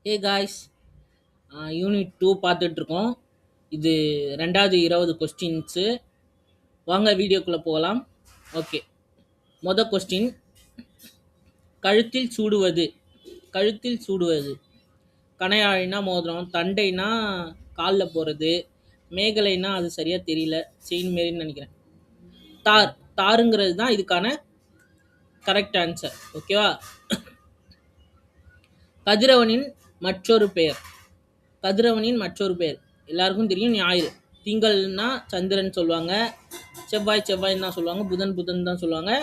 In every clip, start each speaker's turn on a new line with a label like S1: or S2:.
S1: Hey guys, unit 2 பார்த்துட்ருக்கோம். இது 2வது 20 கொஸ்டின்ஸு. வாங்க வீடியோக்குள்ளே போகலாம். Okay, question. கழுத்தில் சூடுவது. கழுத்தில் சூடுவது. கணையாழினா மோதிரம், தண்டைனா காலில் போகிறது, மேகலைனா அது சரியாக தெரியல, செயின் மாரின்னு நினைக்கிறேன். தார். தாருங்கிறது தான் இதுக்கான கரெக்ட் ஆன்சர். ஓகேவா? கதிரவனின் மற்றொரு பெயர். கதிரவனின் மற்றொரு பெயர் எல்லாருக்கும் தெரியும், ஞாயிறு. திங்கள்னா சந்திரன் சொல்லுவாங்க, செவ்வாய் செவ்வாய்ன்னு தான் சொல்லுவாங்க, புதன் புதன் தான் சொல்லுவாங்க,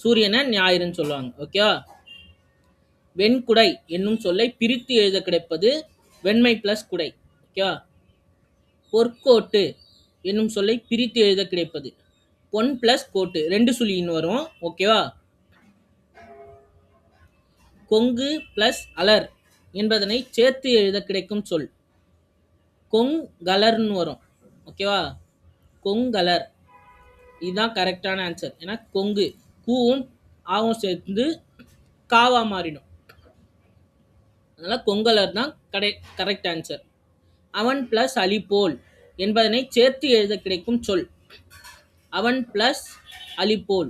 S1: சூரியனை ஞாயிறுன்னு சொல்லுவாங்க. ஓகேவா? வெண்குடை என்னும் சொல்லை பிரித்து எழுத கிடைப்பது வெண்மை பிளஸ் குடை. ஓகேவா? பொற்கோட்டு என்னும் சொல்லை பிரித்து எழுத கிடைப்பது பொன் பிளஸ் கோட்டு, 2 சுழின்னு வரும். ஓகேவா? கொங்கு பிளஸ் அலர் என்பதனை சேர்த்து எழுத கிடைக்கும் சொல் கொங்கலர்னு வரும். ஓகேவா? கொங்கலர். இதுதான் கரெக்டான ஆன்சர். ஏன்னா கொங்கு கூவும் ஆவும் சேர்ந்து காவா மாறிடும். அதனால கொங்கலர் தான் கரெக்ட் ஆன்சர். அவன் பிளஸ் அலிபோல் என்பதனை சேர்த்து எழுத கிடைக்கும் சொல் அவன் பிளஸ் அலிபோல்,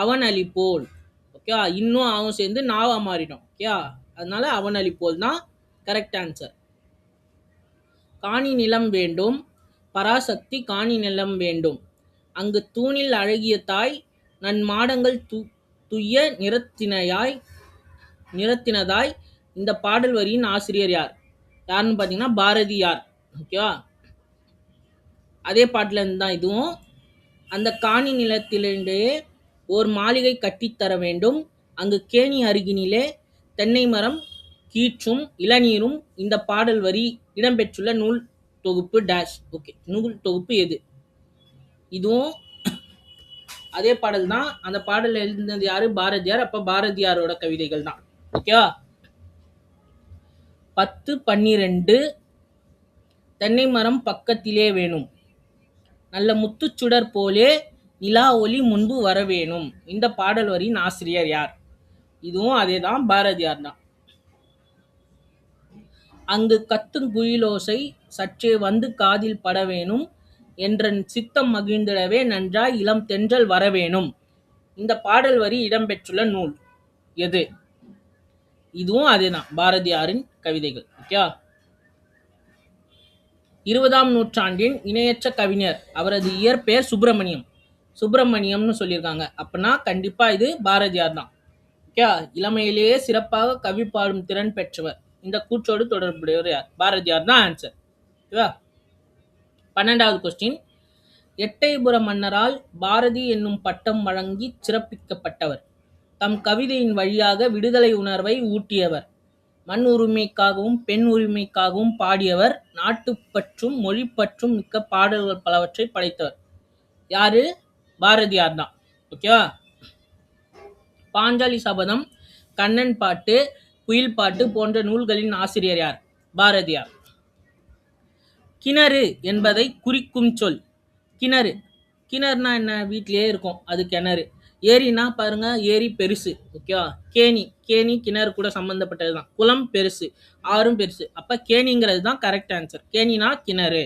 S1: அவன் அலிபோல். ஓகே, இன்னும் அவன் சேர்ந்து நாவா மாறிடும். ஓகே, அதனால அவன் அலிபோல் தான் கரெக்ட் ஆன்சர். காணி நிலம் வேண்டும், பராசக்தி காணி நிலம் வேண்டும், அங்கு தூணில் அழகிய தாய் நன் மாடங்கள் துய்ய நிறத்தினதாய். இந்த பாடல் வரியின் ஆசிரியர் யார்? யாருன்னு பார்த்தீங்கன்னா பாரதியார். ஓகேவா? அதே பாட்டில் இருந்து தான் இதுவும். அந்த காணி நிலத்திலே ஓர் மாளிகை கட்டித்தர வேண்டும், அங்கு கேணி அருகினிலே தென்னை மரம் கீற்றும் இளநீரும். இந்த பாடல் வரி இடம்பெற்றுள்ள நூல் தொகுப்பு டேஷ். ஓகே, நூல் தொகுப்பு எது? இதுவும் அதே பாடல் தான். அந்த பாடல் எழுதினது யாரு? பாரதியார். அப்ப பாரதியாரோட கவிதைகள் தான். ஓகேவா? 10 12 தென்னை மரம் பக்கத்திலே வேணும், நல்ல முத்துச்சுடர் போலே நிலா ஒளி முன்பு வர வேணும். இந்த பாடல் வரியின் ஆசிரியர் யார்? இதுவும் அதே தான், பாரதியார் தான். அங்கு கத்தும் குயிலோசை சற்றே வந்து காதில் பட வேணும், என்ற சித்தம் மகிழ்ந்திடவே நன்றாய் இளம் தென்றல் வரவேணும். இந்த பாடல் வரி இடம்பெற்றுள்ள நூல் எது? இதுவும் அதே தான், பாரதியாரின் கவிதைகள். ஓகே. 20ஆம் நூற்றாண்டின் இணையற்ற கவிஞர். அவரது இயற்பெயர் சுப்பிரமணியம். சுப்பிரமணியம்னு சொல்லியிருக்காங்க. அப்படின்னா கண்டிப்பா இது பாரதியார் தான். ஓகே. இளமையிலேயே சிறப்பாக கவி பாடும் திறன் பெற்றவர். இந்த கூற்றோடு தொடர்புடையவர் யார்? பாரதியார் தான் ஆன்சர். ஓகேவா? 12வது கொஸ்டின். எட்டயபுர மன்னரால் பாரதி என்னும் பட்டம் வழங்கி சிறப்பிக்கப்பட்டவர். தம் கவிதையின் வழியாக விடுதலை உணர்வை ஊட்டியவர். மண் உரிமைக்காகவும் பெண் உரிமைக்காகவும் பாடியவர். நாட்டுப்பற்றும் மொழிப்பற்றும் மிக்க பாடல்கள் பலவற்றை படைத்தவர். யாரு? பாரதியார் தான். ஓகேவா? பாஞ்சாலி சபதம், கண்ணன் பாட்டு, குயில் பாட்டு போன்ற நூல்களின் ஆசிரியர் யார்? பாரதியார். கிணறு என்பதை குறிக்கும் சொல். கிணறு. கிணறுனா என்ன? வீட்டிலேயே இருக்கும், அது கிணறு. ஏரினா பாருங்க, ஏரி பெருசு. ஓகேவா? கேணி. கேணி கிணறு கூட சம்பந்தப்பட்டது தான். குளம் பெருசு, ஆறும் பெருசு. அப்ப கேணிங்கிறது தான் கரெக்ட் ஆன்சர். கேணினா கிணறு.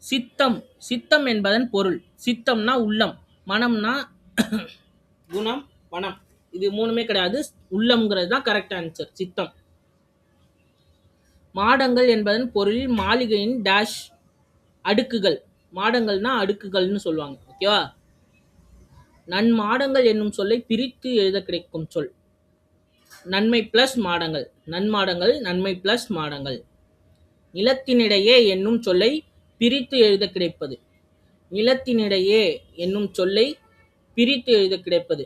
S1: சித்தம். சித்தம் என்பதன் பொருள். சித்தம்னா உள்ளம், மனம்னா குணம், வனம். இது மூணுமே கிடையாது, உள்ளம்ங்கிறது தான் கரெக்ட் ஆன்சர். சித்தம். மாடங்கள் என்பதன் பொருள் மாளிகையின் டேஷ் அடுக்குகள். மாடங்கள்னா அடுக்குகள்னு சொல்லுவாங்க. ஓகேவா? நன்மாடங்கள் என்னும் சொல்லை பிரித்து எழுத கிடைக்கும் சொல் நன்மை பிளஸ் மாடங்கள். நன்மாடங்கள், நன்மை பிளஸ் மாடங்கள். நிலத்தினிடையே என்னும் சொல்லை பிரித்து எழுத கிடைப்பது. நிலத்தினிடையே என்னும் சொல்லை பிரித்து எழுத கிடைப்பது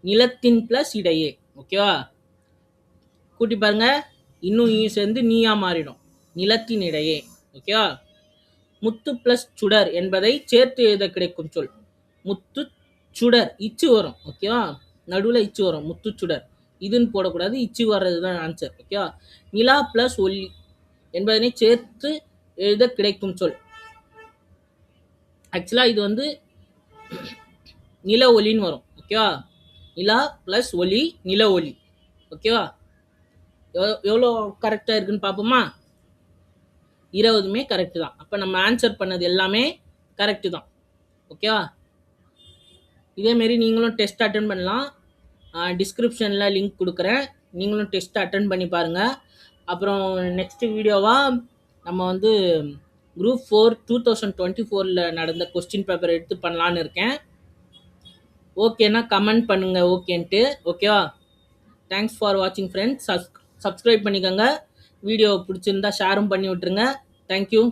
S1: நிலத்தின் பிளஸ் இடையே. ஓகேவா? கூட்டி பாருங்க, இன்னும் சேர்ந்து நீயா மாறிடும். நிலத்தின் இடையே. ஓகேவா? முத்து பிளஸ் சுடர் என்பதை சேர்த்து எழுத கிடைக்கும் சொல் முத்து சுடர். இச்சு வரும். ஓகேவா? நடுவில் இச்சு வரும், முத்து சுடர். இதுன்னு போடக்கூடாது, இச்சு வர்றது தான் ஆன்சர். ஓகேவா? நிலா பிளஸ் ஒளி என்பதனை சேர்த்து எழுத கிடைக்கும் சொல். ஆக்சுவலா இது வந்து நில ஒளின்னு வரும். ஓகேவா? நிலா பிளஸ் ஒளி, நில ஒளி. ஓகேவா? எவ்வளோ கரெக்டாக இருக்குன்னு பார்ப்போமா? 20மே கரெக்டு தான். அப்போ நம்ம ஆன்சர் பண்ணது எல்லாமே கரெக்டு தான். ஓகேவா? இதேமாரி நீங்களும் டெஸ்ட் அட்டன் பண்ணலாம். டிஸ்கிரிப்ஷனில் லிங்க் கொடுக்குறேன். நீங்களும் டெஸ்ட் அட்டன் பண்ணி பாருங்கள். அப்புறம் நெக்ஸ்ட் வீடியோவாக நம்ம வந்து குரூப் 4 2024 நடந்த கொஸ்டின் பேப்பர் எடுத்து பண்ணலான்னு இருக்கேன். ஓகேனா கமெண்ட் பண்ணுங்கள் ஓகேன்ட்டு. ஓகேவா? தேங்க்ஸ் ஃபார் வாட்சிங் ஃப்ரெண்ட்ஸ். சப்ஸ்கிரைப் பண்ணிக்கோங்க. வீடியோ பிடிச்சிருந்தா ஷேரும் பண்ணி விட்ருங்க. தேங்க்யூ.